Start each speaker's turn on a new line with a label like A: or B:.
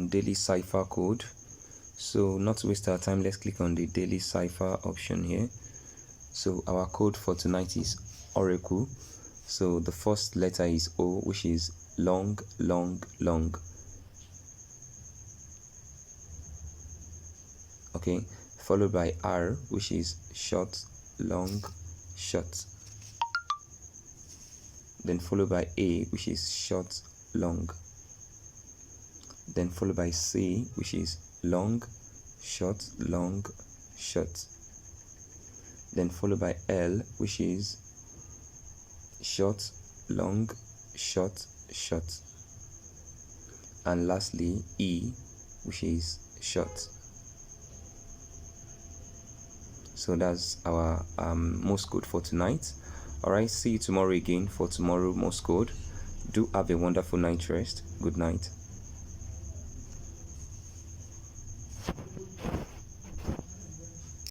A: Daily cipher code. So not to waste our time, let's click on the daily cipher option here. So our code for tonight is Oracle. So the first letter is O, which is long. Okay, followed by R, which is short, long, short. Then followed by A, which is short, long. Then followed by C, which is long, short, long, short. Then followed by L, which is short, long, short, short. And lastly E, which is short. So that's our Morse code for tonight. Alright, see you tomorrow again for tomorrow Morse code. Do have a wonderful night rest. Good night.